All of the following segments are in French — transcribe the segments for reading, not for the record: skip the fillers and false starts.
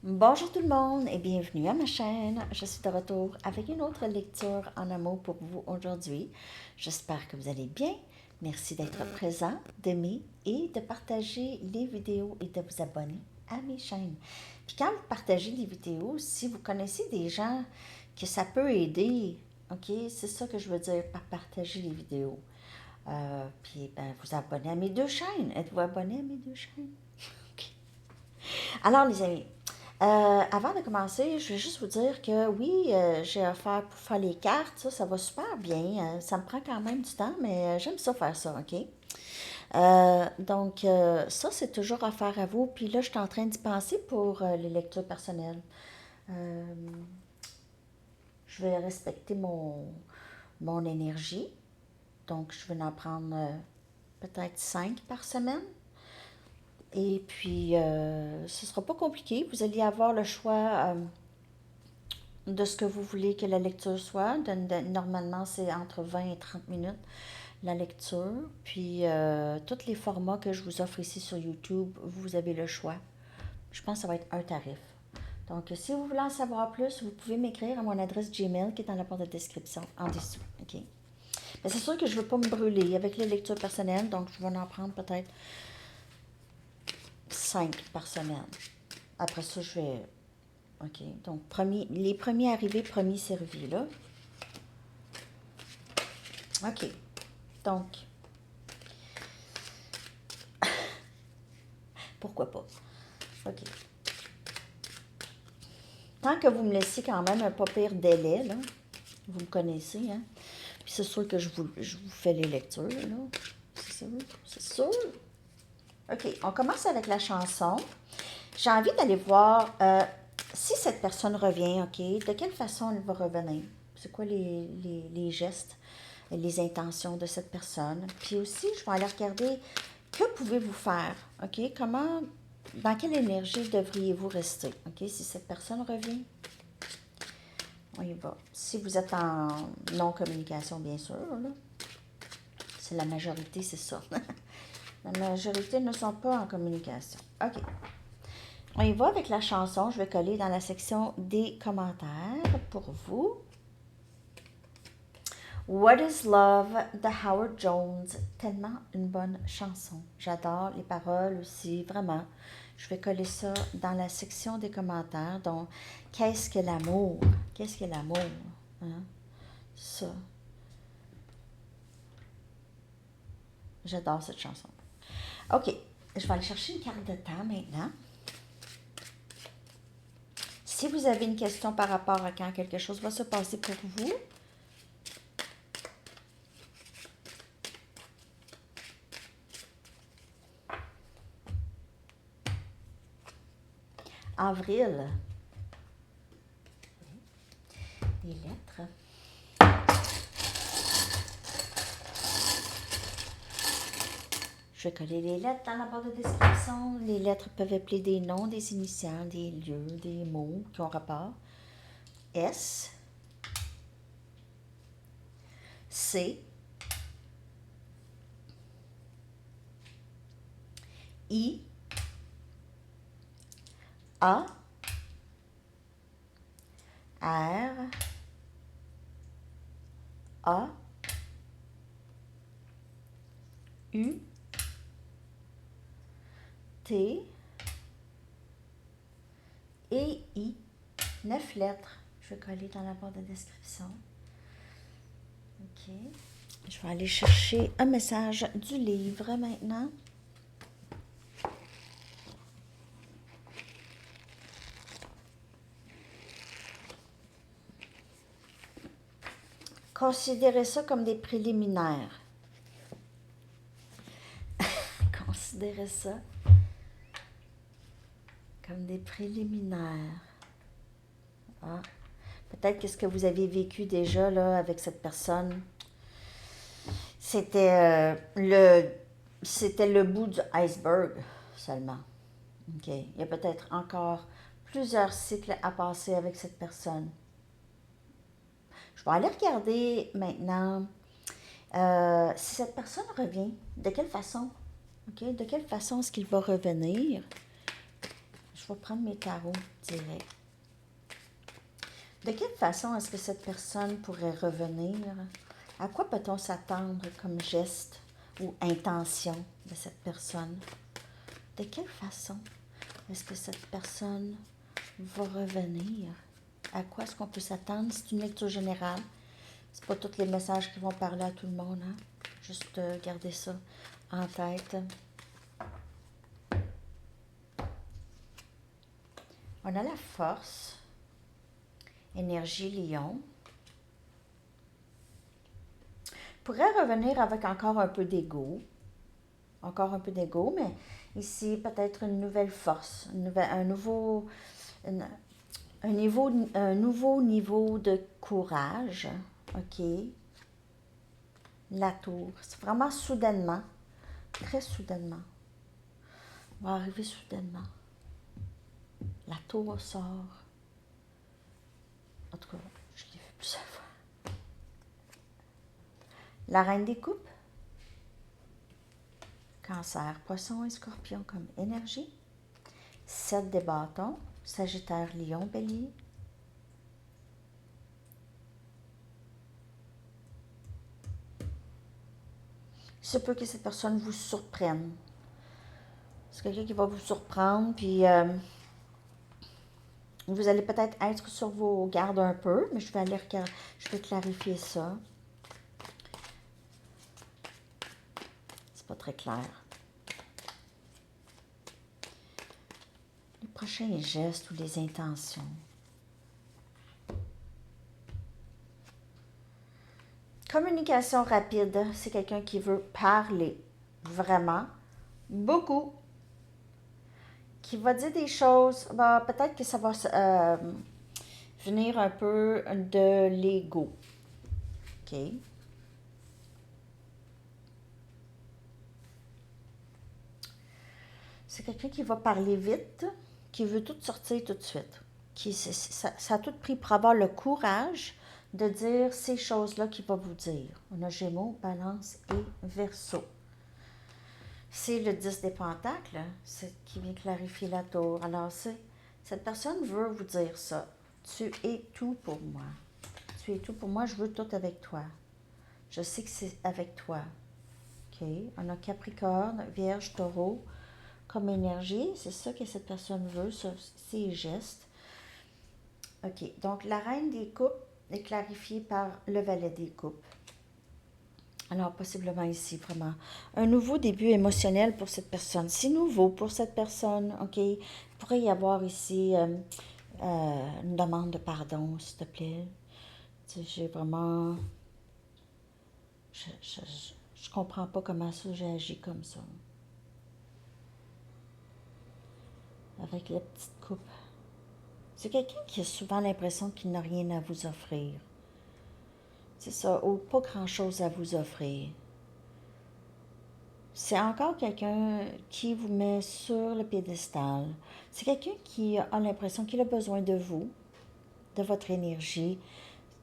Bonjour tout le monde et bienvenue à ma chaîne. Je suis de retour avec une autre lecture en amour pour vous aujourd'hui. J'espère que vous allez bien. Merci d'être présent, d'aimer et de partager les vidéos et de vous abonner à mes chaînes. Puis quand vous partagez les vidéos, si vous connaissez des gens que ça peut aider, ok, c'est ça que je veux dire par partager les vidéos. Puis vous abonnez à mes deux chaînes. Êtes-vous abonné à mes deux chaînes? Ok. Alors les amis, avant de commencer, je vais juste vous dire que oui, j'ai offert pour faire les cartes, ça va super bien. Ça me prend quand même du temps, mais j'aime ça faire ça, OK? Donc, ça, c'est toujours offert à vous. Puis là, je suis en train d'y penser pour les lectures personnelles. Euh, je vais respecter mon énergie. Donc, je vais en prendre peut-être 5 par semaine. Et puis, ce ne sera pas compliqué. Vous allez avoir le choix de ce que vous voulez que la lecture soit. Normalement, c'est entre 20 et 30 minutes la lecture. Puis, tous les formats que je vous offre ici sur YouTube, vous avez le choix. Je pense que ça va être un tarif. Donc, si vous voulez en savoir plus, vous pouvez m'écrire à mon adresse Gmail qui est dans la barre de description en dessous. OK? Mais c'est sûr que je ne veux pas me brûler avec les lectures personnelles, donc je vais en prendre peut-être 5 par semaine. Après ça, je vais. OK. Donc, les premiers arrivés, premiers servis, là. OK. Donc, pourquoi pas? OK. Tant que vous me laissez quand même un pas pire délai, là, vous me connaissez, hein? Puis c'est sûr que je vous fais les lectures, là. C'est sûr, c'est sûr. OK, on commence avec la chanson. J'ai envie d'aller voir si cette personne revient, OK, de quelle façon elle va revenir. C'est quoi les gestes, les intentions de cette personne. Puis aussi, je vais aller regarder que pouvez-vous faire, OK? Dans quelle énergie devriez-vous rester, OK? Si cette personne revient, on y va. Si vous êtes en non-communication, bien sûr, là, c'est la majorité, c'est ça. La majorité ne sont pas en communication. OK. On y va avec la chanson. Je vais coller dans la section des commentaires pour vous. What is Love de Howard Jones. Tellement une bonne chanson. J'adore les paroles aussi, vraiment. Je vais coller ça dans la section des commentaires. Donc, qu'est-ce que l'amour? Qu'est-ce que l'amour? Hein? Ça. J'adore cette chanson. OK. Je vais aller chercher une carte de temps maintenant. Si vous avez une question par rapport à quand quelque chose va se passer pour vous, avril, les lettres. Je vais coller les lettres dans la barre de description. Les lettres peuvent appeler des noms, des initiales, des lieux, des mots qui ont rapport. S, C, I, A, R, A, U, T et I. 9 lettres. Je vais coller dans la barre de description. OK. Je vais aller chercher un message du livre maintenant. Considérez ça comme des préliminaires. Considérez ça comme des préliminaires. Ah, peut-être que ce que vous avez vécu déjà là, avec cette personne, c'était le bout du iceberg seulement. OK. Il y a peut-être encore plusieurs cycles à passer avec cette personne. Je vais aller regarder maintenant si cette personne revient. De quelle façon? OK? De quelle façon est-ce qu'il va revenir? Je vais prendre mes tarots direct. De quelle façon est-ce que cette personne pourrait revenir? À quoi peut-on s'attendre comme geste ou intention de cette personne? De quelle façon est-ce que cette personne va revenir? À quoi est-ce qu'on peut s'attendre? C'est une lecture générale. C'est pas tous les messages qui vont parler à tout le monde, hein? Juste garder ça en tête. On a la force, énergie lion. Pourrait revenir avec encore un peu d'ego. Encore un peu d'ego, mais ici, peut-être une nouvelle force, un nouveau niveau de courage. OK. La tour. C'est vraiment soudainement. Très soudainement. On va arriver soudainement. La tour sort. En tout cas, je l'ai vu plusieurs fois. La reine des coupes. Cancer, poisson et scorpion comme énergie. 7 des bâtons. Sagittaire, lion, bélier. Il se peut que cette personne vous surprenne. C'est quelqu'un qui va vous surprendre, puis vous allez peut-être être sur vos gardes un peu, mais je vais clarifier ça. C'est pas très clair. Les prochains gestes ou les intentions. Communication rapide, c'est quelqu'un qui veut parler vraiment beaucoup, qui va dire des choses, peut-être que ça va venir un peu de l'ego. OK? C'est quelqu'un qui va parler vite, qui veut tout sortir tout de suite. Ça a tout pris pour avoir le courage de dire ces choses-là qu'il va vous dire. On a Gémeaux, Balance et Verseau. C'est le 10 des Pentacles qui vient clarifier la tour. Alors, cette personne veut vous dire ça. Tu es tout pour moi. Tu es tout pour moi, je veux tout avec toi. Je sais que c'est avec toi. OK? On a Capricorne, Vierge, Taureau comme énergie. C'est ça que cette personne veut, ses gestes. OK. Donc, la reine des coupes est clarifiée par le valet des coupes. Alors, possiblement ici, vraiment, un nouveau début émotionnel pour cette personne. C'est nouveau pour cette personne, OK? Il pourrait y avoir ici une demande de pardon, s'il te plaît. Tu sais, j'ai vraiment... Je comprends pas comment ça, j'ai agi comme ça. Avec la petite coupe. C'est quelqu'un qui a souvent l'impression qu'il n'a rien à vous offrir. C'est ça, ou pas grand-chose à vous offrir. C'est encore quelqu'un qui vous met sur le piédestal. C'est quelqu'un qui a l'impression qu'il a besoin de vous, de votre énergie.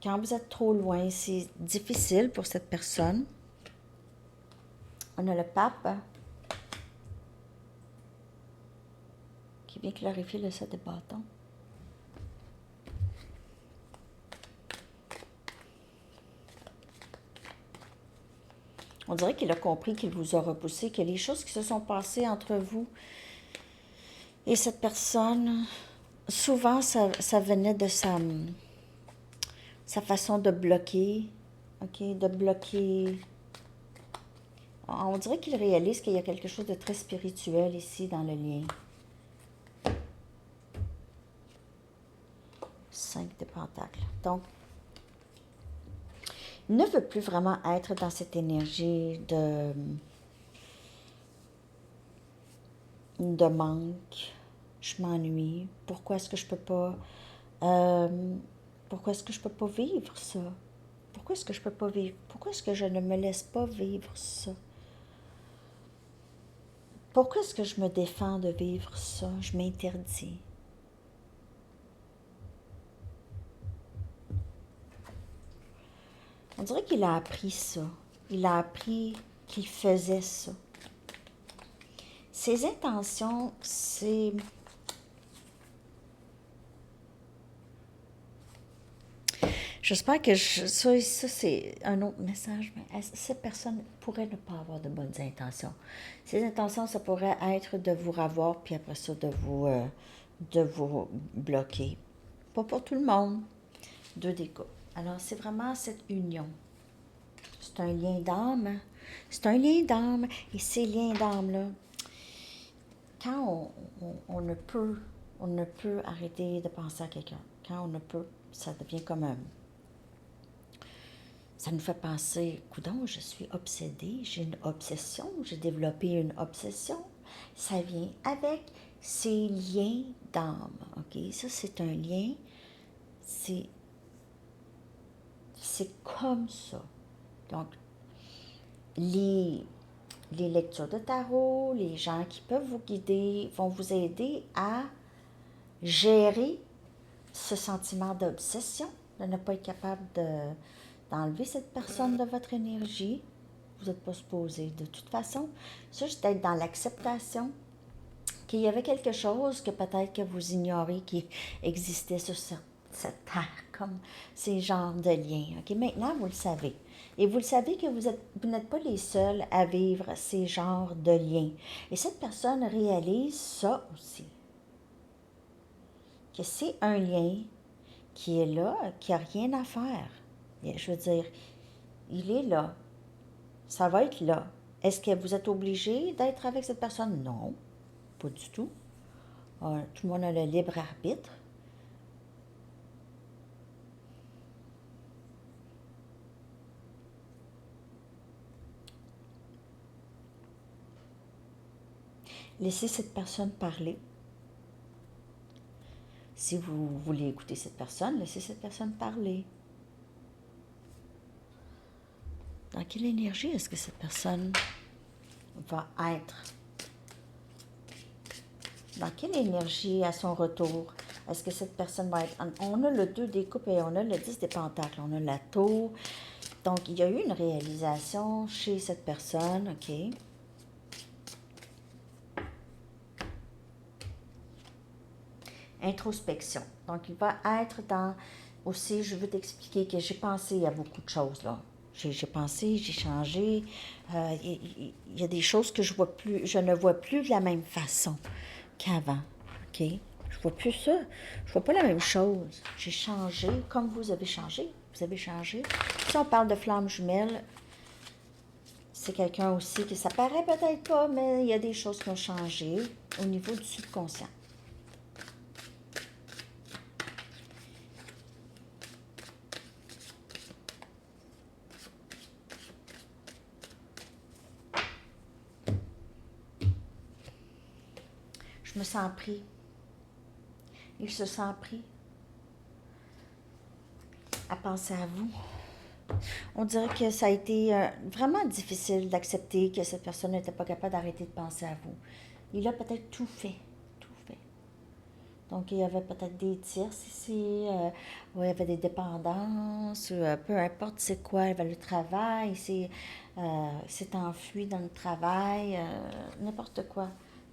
Quand vous êtes trop loin, c'est difficile pour cette personne. On a le pape qui vient clarifier le 7 de bâton. On dirait qu'il a compris qu'il vous a repoussé, que les choses qui se sont passées entre vous et cette personne, souvent, ça venait de sa façon de bloquer, OK, de bloquer. On dirait qu'il réalise qu'il y a quelque chose de très spirituel ici dans le lien. 5 de Pentacles. Donc, il ne veut plus vraiment être dans cette énergie de manque. Je m'ennuie. Pourquoi est-ce que je peux pas vivre ça? Pourquoi est-ce que je peux pas vivre? Pourquoi est-ce que je ne me laisse pas vivre ça? Pourquoi est-ce que je me défends de vivre ça? Je m'interdis. On dirait qu'il a appris ça. Il a appris qu'il faisait ça. Ses intentions, c'est J'espère que ça c'est un autre message, mais cette personne pourrait ne pas avoir de bonnes intentions. Ses intentions, ça pourrait être de vous revoir, puis après ça, de vous bloquer. Pas pour tout le monde. 2 des coupes. Alors, c'est vraiment cette union. C'est un lien d'âme. C'est un lien d'âme. Et ces liens d'âme-là, quand on ne peut arrêter de penser à quelqu'un, quand on ne peut, ça devient comme un... Ça nous fait penser, coudonc, je suis obsédée, j'ai une obsession, j'ai développé une obsession. Ça vient avec ces liens d'âme, OK? Ça, c'est un lien, c'est comme ça. Donc, les lectures de tarot, les gens qui peuvent vous guider vont vous aider à gérer ce sentiment d'obsession, de ne pas être capable d'enlever cette personne de votre énergie. Vous n'êtes pas supposé. De toute façon, ça, c'est d'être dans l'acceptation qu'il y avait quelque chose que peut-être que vous ignorez qui existait sur cette terre, comme ces genres de liens. OK? Maintenant, vous le savez. Et vous le savez que vous n'êtes pas les seuls à vivre ces genres de liens. Et cette personne réalise ça aussi. Que c'est un lien qui est là, qui n'a rien à faire. Et je veux dire, il est là. Ça va être là. Est-ce que vous êtes obligé d'être avec cette personne? Non, pas du tout. Tout le monde a le libre arbitre. Laissez cette personne parler. Si vous voulez écouter cette personne, laissez cette personne parler. Dans quelle énergie est-ce que cette personne va être? Dans quelle énergie à son retour est-ce que cette personne va être? On a le 2 des coupes et on a le 10 des pentacles. On a la tour. Donc, il y a eu une réalisation chez cette personne, OK? Introspection. Donc, il va être dans... Aussi, je veux t'expliquer que j'ai pensé à beaucoup de choses, là. J'ai pensé, j'ai changé. Il y a des choses que je ne vois plus de la même façon qu'avant, OK? Je vois plus ça. Je vois pas la même chose. J'ai changé, comme vous avez changé. Vous avez changé. Si on parle de flamme jumelle, c'est quelqu'un aussi que ça paraît peut-être pas, mais il y a des choses qui ont changé au niveau du subconscient. Je me sens pris. Il se sent pris à penser à vous. On dirait que ça a été vraiment difficile d'accepter que cette personne n'était pas capable d'arrêter de penser à vous. Il a peut-être tout fait. Tout fait. Donc, il y avait peut-être des tierces ici, où il y avait des dépendances, peu importe c'est quoi, il y avait le travail, s'est enfui dans le travail, n'importe quoi.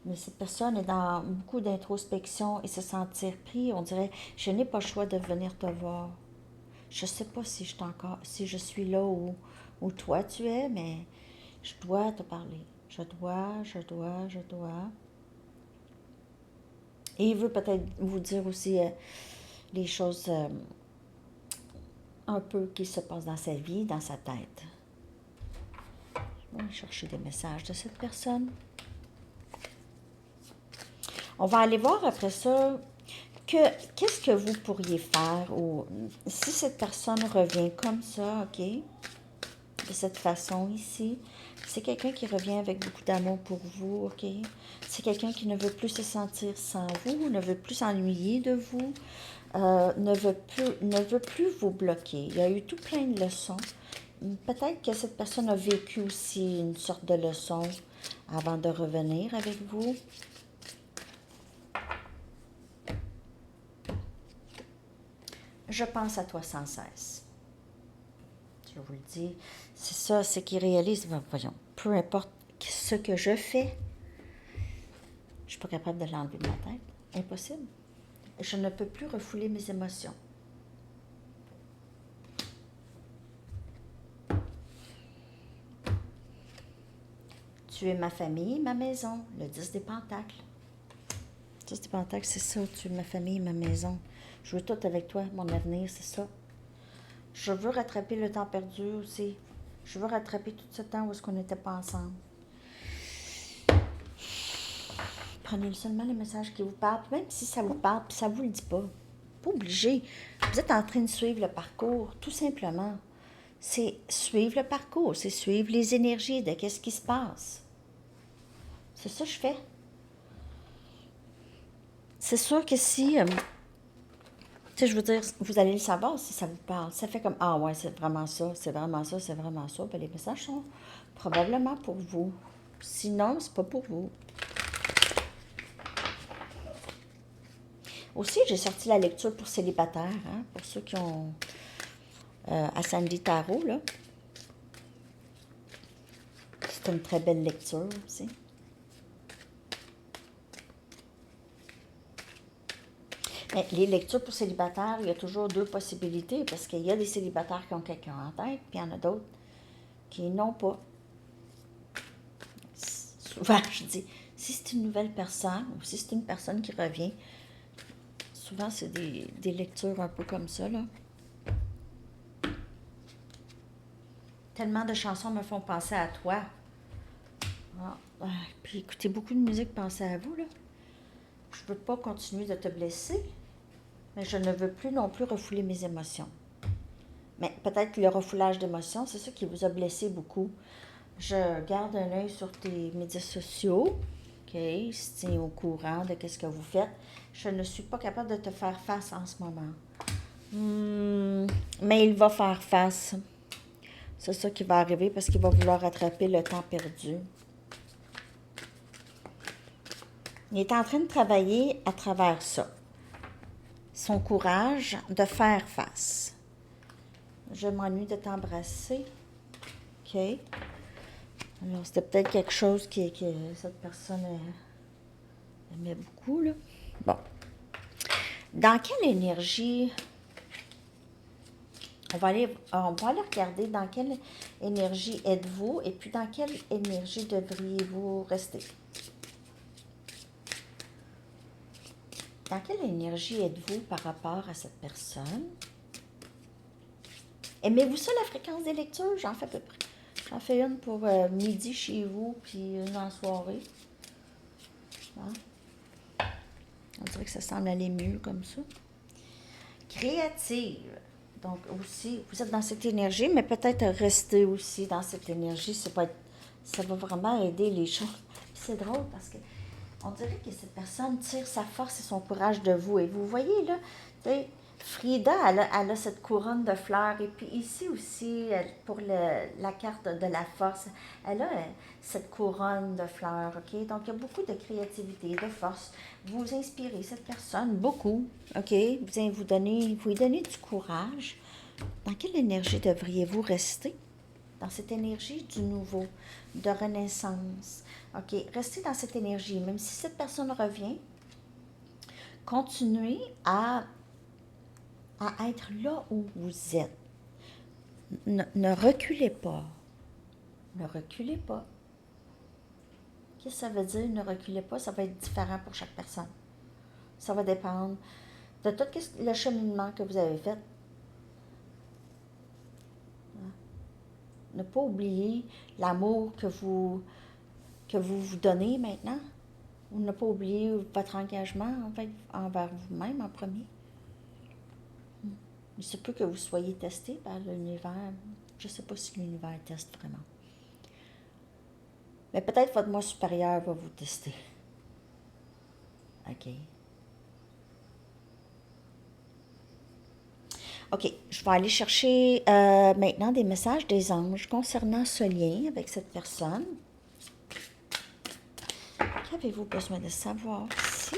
Mais cette personne est dans beaucoup d'introspection et se sentir pris. On dirait, je n'ai pas le choix de venir te voir. Je ne sais pas si je suis là où toi tu es, mais je dois te parler. Je dois. Et il veut peut-être vous dire aussi les choses un peu qui se passent dans sa vie, dans sa tête. Je vais aller chercher des messages de cette personne. On va aller voir après ça qu'est-ce que vous pourriez faire ou si cette personne revient comme ça, OK, de cette façon ici. C'est quelqu'un qui revient avec beaucoup d'amour pour vous, OK? C'est quelqu'un qui ne veut plus se sentir sans vous, ne veut plus s'ennuyer de vous, ne veut plus vous bloquer. Il y a eu tout plein de leçons. Peut-être que cette personne a vécu aussi une sorte de leçon avant de revenir avec vous. Je pense à toi sans cesse. Je vous le dis, c'est ça, c'est qu'il réalise, voyons, peu importe ce que je fais, je ne suis pas capable de l'enlever de ma tête. Impossible. Je ne peux plus refouler mes émotions. Tu es ma famille, ma maison. Le 10 des pentacles. Le 10 des pentacles, c'est ça. Tu es ma famille, ma maison. Je veux tout avec toi, mon avenir, c'est ça. Je veux rattraper le temps perdu aussi. Je veux rattraper tout ce temps où est-ce qu'on n'était pas ensemble. Prenez seulement les messages qui vous parlent, même si ça vous parle, puis ça ne vous le dit pas. Pas obligé. Vous êtes en train de suivre le parcours, tout simplement. C'est suivre le parcours, c'est suivre les énergies de qu'est-ce qui se passe. C'est ça que je fais. C'est sûr que si, tu sais, je veux dire, vous allez le savoir si ça vous parle. Ça fait comme, ah ouais, c'est vraiment ça, c'est vraiment ça, c'est vraiment ça. Bien, les messages sont probablement pour vous. Sinon, c'est pas pour vous. Aussi, j'ai sorti la lecture pour célibataires, hein, pour ceux qui ont à Sandy Tarot, là. C'est une très belle lecture aussi. Mais les lectures pour célibataires, il y a toujours deux possibilités, parce qu'il y a des célibataires qui ont quelqu'un en tête, puis il y en a d'autres qui n'ont pas. Souvent, je dis, si c'est une nouvelle personne, ou si c'est une personne qui revient, souvent, c'est des lectures un peu comme ça, là. Tellement de chansons me font penser à toi. Ah, puis écoutez beaucoup de musique, pensez à vous, là. Je ne veux pas continuer de te blesser, mais je ne veux plus non plus refouler mes émotions. Mais peut-être que le refoulage d'émotions, c'est ça qui vous a blessé beaucoup. Je garde un œil sur tes médias sociaux, OK, si tu es au courant de ce que vous faites. Je ne suis pas capable de te faire face en ce moment. Mais il va faire face. C'est ça qui va arriver parce qu'il va vouloir rattraper le temps perdu. Il est en train de travailler à travers ça. Son courage de faire face. Je m'ennuie de t'embrasser. OK. Alors, c'était peut-être quelque chose que cette personne aimait beaucoup, là. Bon. Dans quelle énergie... On va aller regarder dans quelle énergie êtes-vous et puis dans quelle énergie devriez-vous rester. Dans quelle énergie êtes-vous par rapport à cette personne? Aimez-vous ça, la fréquence des lectures? J'en fais à peu près. J'en fais une pour midi chez vous, puis une en soirée. Hein? On dirait que ça semble aller mieux comme ça. Créative. Donc aussi, vous êtes dans cette énergie, mais peut-être rester aussi dans cette énergie. Ça va vraiment aider les choses. C'est drôle parce que on dirait que cette personne tire sa force et son courage de vous. Et vous voyez, là, Frida, elle a cette couronne de fleurs. Et puis ici aussi, pour la carte de la force, elle a cette couronne de fleurs, OK? Donc, il y a beaucoup de créativité, de force. Vous inspirez cette personne beaucoup, OK? Vous lui donnez du courage. Dans quelle énergie devriez-vous rester? Dans cette énergie du nouveau, de renaissance. OK, restez dans cette énergie. Même si cette personne revient, continuez à être là où vous êtes. Ne reculez pas. Ne reculez pas. Qu'est-ce que ça veut dire, ne reculez pas? Ça va être différent pour chaque personne. Ça va dépendre de tout le cheminement que vous avez fait. Ne pas oublier l'amour que vous donnez maintenant. Ou ne pas oublier votre engagement envers vous-même en premier. Il se peut que vous soyez testé par l'univers. Je ne sais pas si l'univers teste vraiment. Mais peut-être votre moi supérieur va vous tester. OK. OK, je vais aller chercher maintenant des messages des anges concernant ce lien avec cette personne. Qu'avez-vous besoin de savoir ici?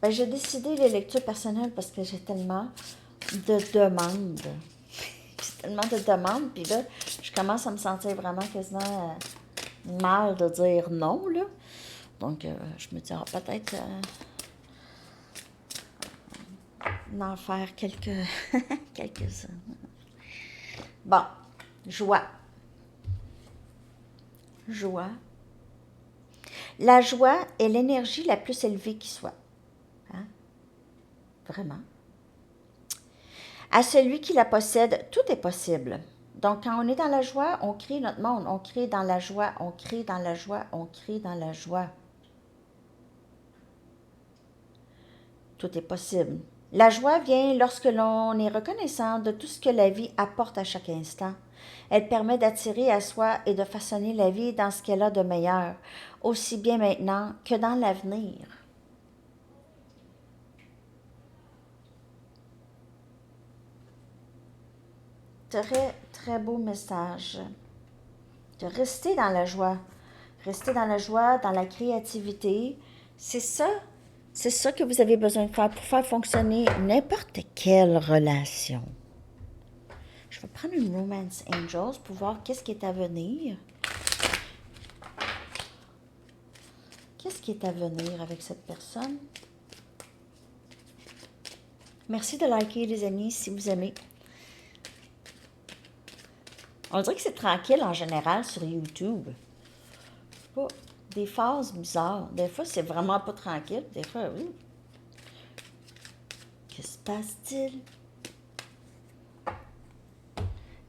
Ben, j'ai décidé les lectures personnelles parce que j'ai tellement de demandes. J'ai tellement de demandes, puis là, je commence à me sentir vraiment quasiment mal de dire non, là. Donc, je me dis, peut-être en faire quelques-uns. Bon, joie. Joie. La joie est l'énergie la plus élevée qui soit. Hein? Vraiment. À celui qui la possède, tout est possible. Donc, quand on est dans la joie, on crée notre monde. On crée dans la joie, on crée dans la joie, on crée dans la joie. Tout est possible. La joie vient lorsque l'on est reconnaissant de tout ce que la vie apporte à chaque instant. Elle permet d'attirer à soi et de façonner la vie dans ce qu'elle a de meilleur, aussi bien maintenant que dans l'avenir. Très, très beau message. De rester dans la joie. Rester dans la joie, dans la créativité. C'est ça que vous avez besoin de faire pour faire fonctionner n'importe quelle relation. Je vais prendre une Romance Angels pour voir qu'est-ce qui est à venir. Qu'est-ce qui est à venir avec cette personne? Merci de liker, les amis, si vous aimez. On dirait que c'est tranquille en général sur YouTube. Pas des phases bizarres. Des fois, c'est vraiment pas tranquille. Des fois, oui. Que se passe-t-il?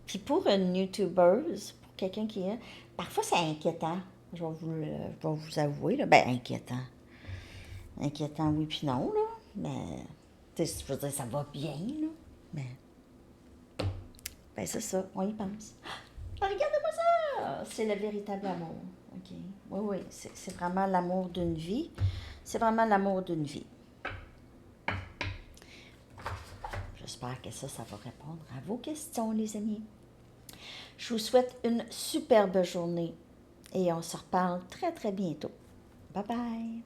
Puis pour une YouTubeuse, pour quelqu'un qui est... Parfois, c'est inquiétant. Je vais vous avouer, là. Ben, inquiétant. Inquiétant, oui, puis non, là. Mais, tu sais, je veux dire, ça va bien, là. Mais, ben, c'est ça, on y pense. Ah, regardez-moi ça! C'est le véritable amour. OK. Oui, oui, c'est vraiment l'amour d'une vie. C'est vraiment l'amour d'une vie. J'espère que ça va répondre à vos questions, les amis. Je vous souhaite une superbe journée et on se reparle très, très bientôt. Bye bye!